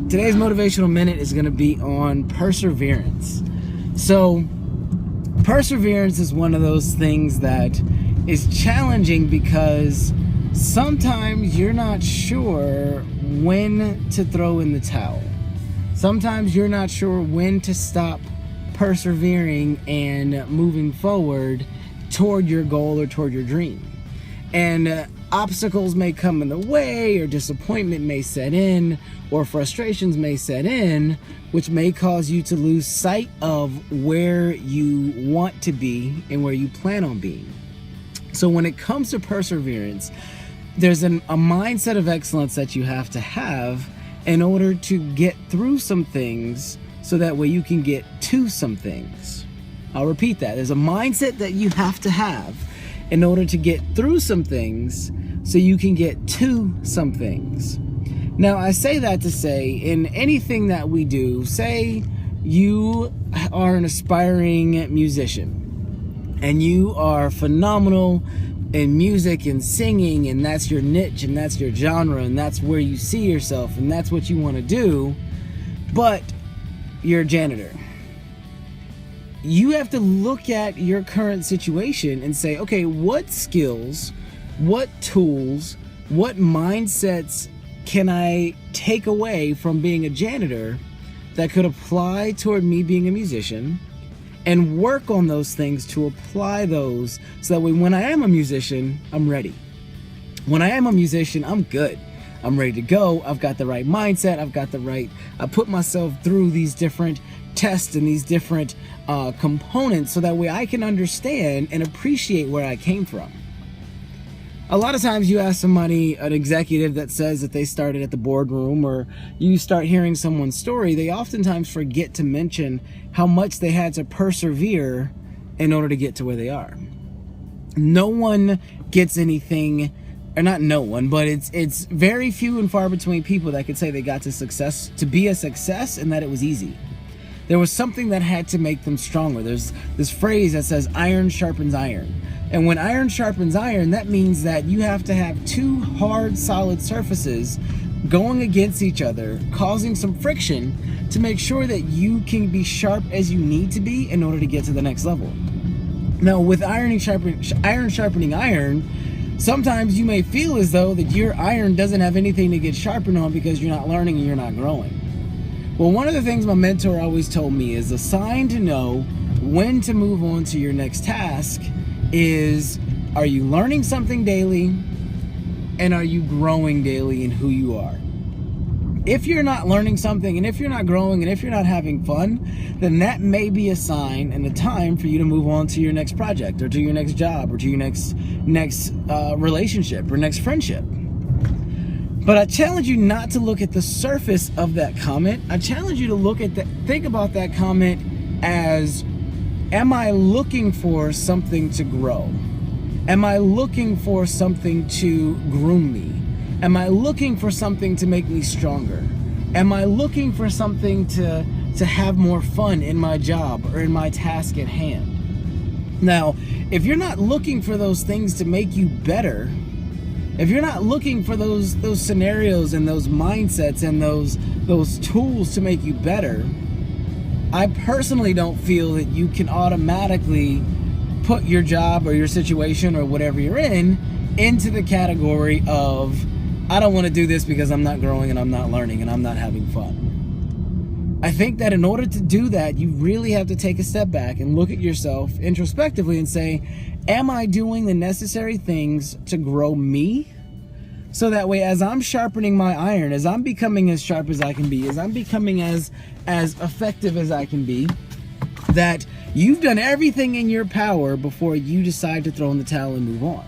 Today's motivational minute is going to be on perseverance. So, perseverance is one of those things that is challenging because sometimes you're not sure when to throw in the towel. Sometimes you're not sure when to stop persevering and moving forward toward your goal or toward your dream. And obstacles may come in the way, or disappointment may set in, or frustrations may set in, which may cause you to lose sight of where you want to be and where you plan on being. So when it comes to perseverance, there's a mindset of excellence that you have to have in order to get through some things so that way you can get to some things. I'll repeat that. There's a mindset that you have to have in order to get through some things so you can get to some things. Now, I say that to say, in anything that we do, say you are an aspiring musician and you are phenomenal in music and singing, and that's your niche and that's your genre and that's where you see yourself and that's what you want to do, but you're a janitor. You have to look at your current situation and say, okay, what skills, what tools, what mindsets can I take away from being a janitor that could apply toward me being a musician, and work on those things to apply those so that when I am a musician, I'm ready. When I am a musician, I'm good. I'm ready to go. I've got the right mindset. I put myself through these different tests and these different components so that way I can understand and appreciate where I came from. A lot of times you ask somebody, an executive that says that they started at the boardroom, or you start hearing someone's story, they oftentimes forget to mention how much they had to persevere in order to get to where they are. No one gets anything, or not no one, but it's very few and far between people that could say they got to be a success and that it was easy. There was something that had to make them stronger. There's this phrase that says iron sharpens iron. And when iron sharpens iron, that means that you have to have two hard, solid surfaces going against each other, causing some friction to make sure that you can be sharp as you need to be in order to get to the next level. Now, with iron sharpening iron, sometimes you may feel as though that your iron doesn't have anything to get sharpened on because you're not learning and you're not growing. Well, one of the things my mentor always told me is a sign to know when to move on to your next task is, are you learning something daily, and are you growing daily in who you are? If you're not learning something, and if you're not growing, and if you're not having fun, then that may be a sign and a time for you to move on to your next project, or to your next job, or to your next relationship, or next friendship. But I challenge you not to look at the surface of that comment. I challenge you to think about that comment as, am I looking for something to grow? Am I looking for something to groom me? Am I looking for something to make me stronger? Am I looking for something to have more fun in my job or in my task at hand? Now, if you're not looking for those things to make you better, if you're not looking for those scenarios and those mindsets and those tools to make you better, I personally don't feel that you can automatically put your job or your situation or whatever you're in into the category of, I don't want to do this because I'm not growing and I'm not learning and I'm not having fun. I think that in order to do that, you really have to take a step back and look at yourself introspectively and say, am I doing the necessary things to grow me? So that way, as I'm sharpening my iron, as I'm becoming as sharp as I can be, as I'm becoming as effective as I can be, that you've done everything in your power before you decide to throw in the towel and move on.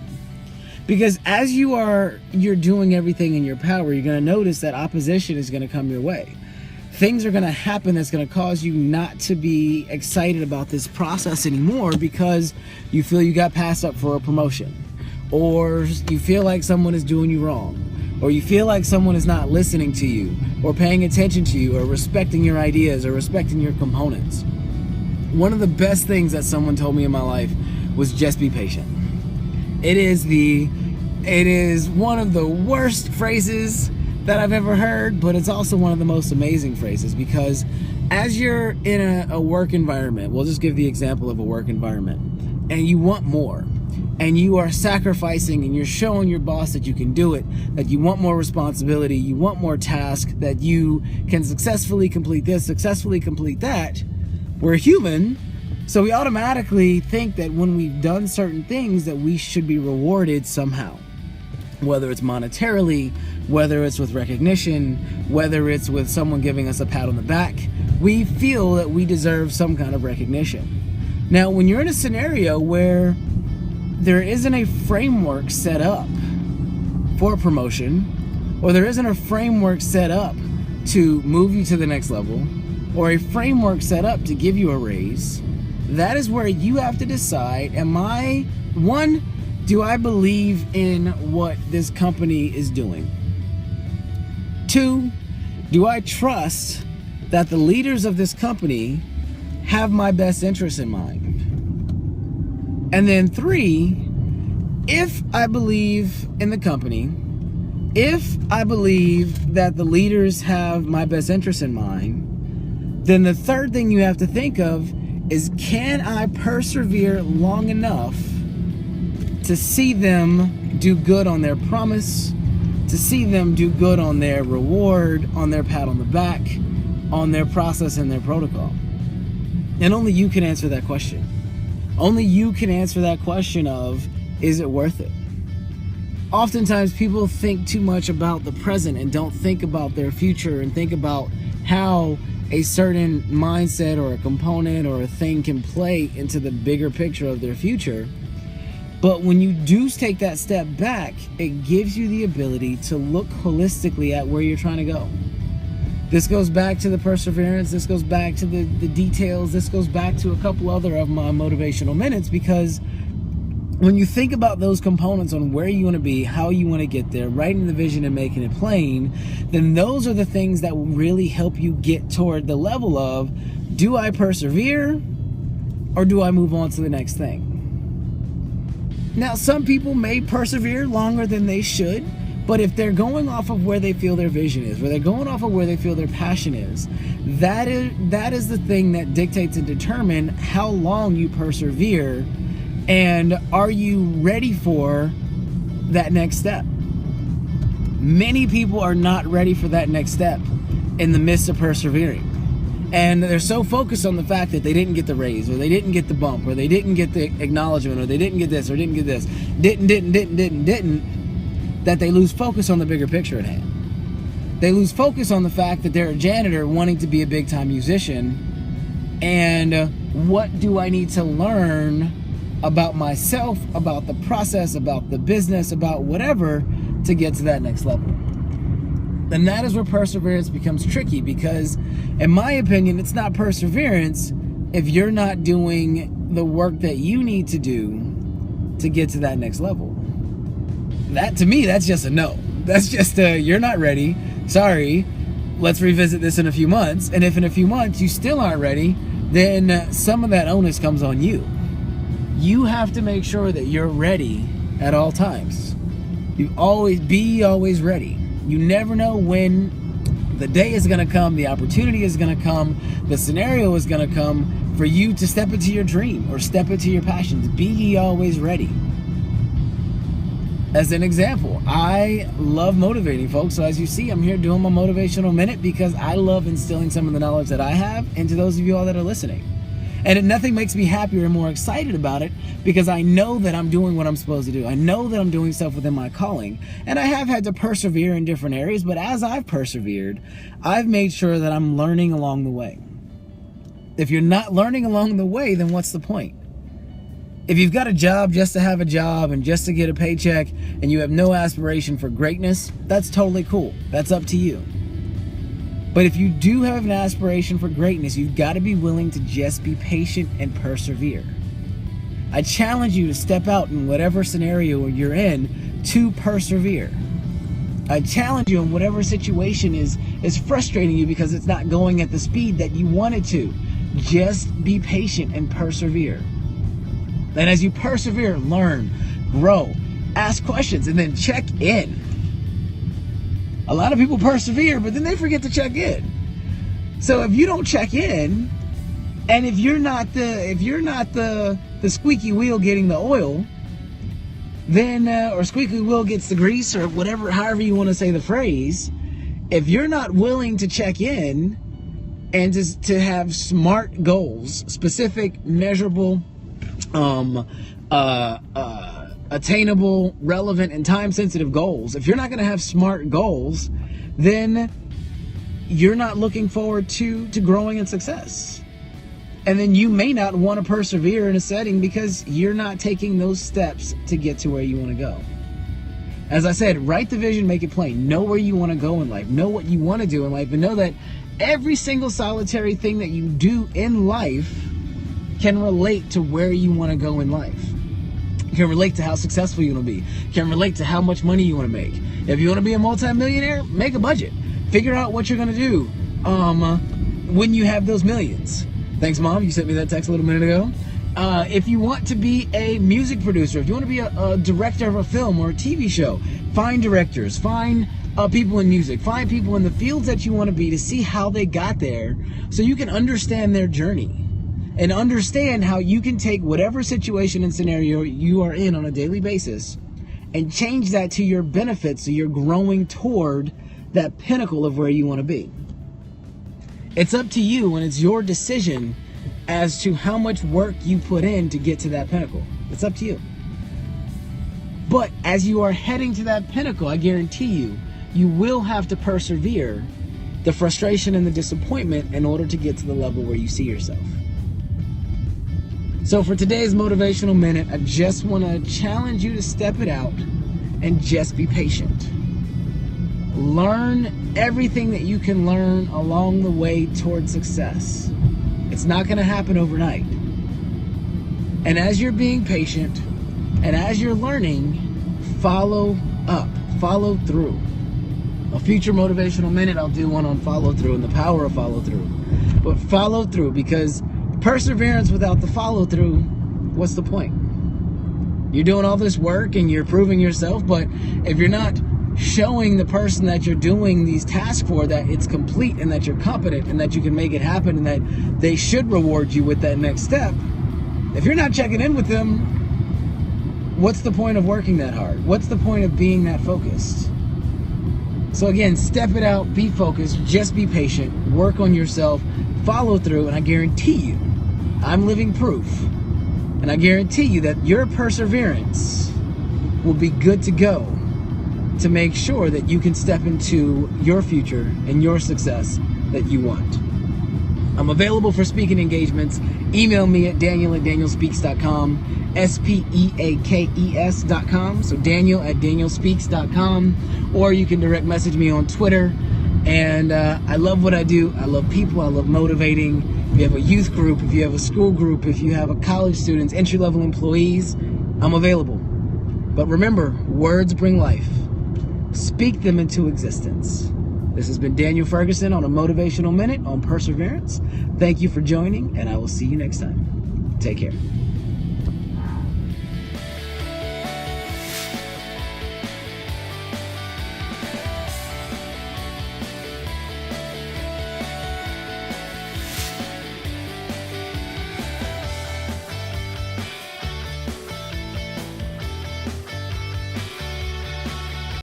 Because as you're doing everything in your power, you're going to notice that opposition is going to come your way. Things are going to happen that's going to cause you not to be excited about this process anymore because you feel you got passed up for a promotion, or you feel like someone is doing you wrong, or you feel like someone is not listening to you or paying attention to you or respecting your ideas or respecting your components. One of the best things that someone told me in my life was just be patient. It is one of the worst phrases that I've ever heard, but it's also one of the most amazing phrases, because as you're in a work environment, we'll just give the example of a work environment, and you want more, and you are sacrificing and you're showing your boss that you can do it, that you want more responsibility, you want more tasks, that you can successfully complete this, successfully complete that. We're human, so we automatically think that when we've done certain things that we should be rewarded somehow. Whether it's monetarily, whether it's with recognition, whether it's with someone giving us a pat on the back, we feel that we deserve some kind of recognition. Now, when you're in a scenario where there isn't a framework set up for promotion, or there isn't a framework set up to move you to the next level, or a framework set up to give you a raise, that is where you have to decide, do I believe in what this company is doing? 2, do I trust that the leaders of this company have my best interests in mind? And then 3, if I believe in the company, if I believe that the leaders have my best interests in mind, then the third thing you have to think of is, can I persevere long enough to see them do good on their promise, to see them do good on their reward, on their pat on the back, on their process and their protocol? And only you can answer that question. Only you can answer that question of, is it worth it? Oftentimes people think too much about the present and don't think about their future and think about how a certain mindset or a component or a thing can play into the bigger picture of their future. But when you do take that step back, it gives you the ability to look holistically at where you're trying to go. This goes back to the perseverance, this goes back to the details, this goes back to a couple other of my motivational minutes, because when you think about those components on where you want to be, how you want to get there, writing the vision and making it plain, then those are the things that will really help you get toward the level of, do I persevere or do I move on to the next thing? Now, some people may persevere longer than they should, but if they're going off of where they feel their vision is, where they're going off of where they feel their passion is, that is the thing that dictates and determine how long you persevere. And are you ready for that next step? Many people are not ready for that next step in the midst of persevering. And they're so focused on the fact that they didn't get the raise, or they didn't get the bump, or they didn't get the acknowledgement, or they didn't get this, or didn't get this, didn't, that they lose focus on the bigger picture at hand. They lose focus on the fact that they're a janitor wanting to be a big time musician, and what do I need to learn about myself, about the process, about the business, about whatever, to get to that next level. And that is where perseverance becomes tricky, because in my opinion, it's not perseverance if you're not doing the work that you need to do to get to that next level. That, to me, that's just a no. That's just a, you're not ready, sorry, let's revisit this in a few months. And if in a few months you still aren't ready, then some of that onus comes on you. You have to make sure that you're ready at all times. Be always ready. You never know when the day is going to come, the opportunity is going to come, the scenario is going to come for you to step into your dream or step into your passions. Be ye always ready. As an example, I love motivating folks. So as you see, I'm here doing my motivational minute because I love instilling some of the knowledge that I have into those of you all that are listening. And nothing makes me happier and more excited about it, because I know that I'm doing what I'm supposed to do. I know that I'm doing stuff within my calling. And I have had to persevere in different areas, but as I've persevered, I've made sure that I'm learning along the way. If you're not learning along the way, then what's the point? If you've got a job just to have a job and just to get a paycheck, and you have no aspiration for greatness, that's totally cool. That's up to you. But if you do have an aspiration for greatness, you've got to be willing to just be patient and persevere. I challenge you to step out in whatever scenario you're in to persevere. I challenge you in whatever situation is frustrating you because it's not going at the speed that you want it to. Just be patient and persevere. And as you persevere, learn, grow, ask questions, and then check in. A lot of people persevere, but then they forget to check in. So if you don't check in, and if you're not the squeaky wheel getting the oil, then or squeaky wheel gets the grease, or whatever, however you want to say the phrase, if you're not willing to check in and to have smart goals, specific, measurable, attainable, relevant, and time-sensitive goals, if you're not going to have smart goals, then you're not looking forward to growing in success. And then you may not want to persevere in a setting because you're not taking those steps to get to where you want to go. As I said, write the vision, make it plain. Know where you want to go in life. Know what you want to do in life. And know that every single solitary thing that you do in life can relate to where you want to go in life. Can relate to how successful you want to be. Can relate to how much money you want to make. If you want to be a multimillionaire, make a budget. Figure out what you're going to do when you have those millions. Thanks, Mom. You sent me that text a little minute ago. If you want to be a music producer, if you want to be a director of a film or a TV show, find directors, find people in music, find people in the fields that you want to be to see how they got there so you can understand their journey and understand how you can take whatever situation and scenario you are in on a daily basis and change that to your benefit so you're growing toward that pinnacle of where you want to be. It's up to you, and it's your decision as to how much work you put in to get to that pinnacle. It's up to you. But as you are heading to that pinnacle, I guarantee you, you will have to persevere the frustration and the disappointment in order to get to the level where you see yourself. So for today's Motivational Minute, I just want to challenge you to step it out and just be patient. Learn everything that you can learn along the way towards success. It's not going to happen overnight. And as you're being patient and as you're learning, follow up, follow through. A future Motivational Minute, I'll do one on follow through and the power of follow through. But follow through, because perseverance without the follow through, what's the point? You're doing all this work and you're proving yourself, but if you're not showing the person that you're doing these tasks for that it's complete and that you're competent and that you can make it happen and that they should reward you with that next step, if you're not checking in with them, what's the point of working that hard? What's the point of being that focused? So again, step it out, be focused, just be patient, work on yourself, follow through, and I guarantee you, I'm living proof, and I guarantee you that your perseverance will be good to go to make sure that you can step into your future and your success that you want. I'm available for speaking engagements. Email me at daniel@danielspeaks.com, SPEAKES.com. So Daniel@danielspeaks.com, or you can direct message me on Twitter. And I love what I do. I love people. I love motivating. If you have a youth group, if you have a school group, if you have a college students, entry-level employees, I'm available. But remember, words bring life. Speak them into existence. This has been Daniel Ferguson on a Motivational Minute on Perseverance. Thank you for joining, and I will see you next time. Take care.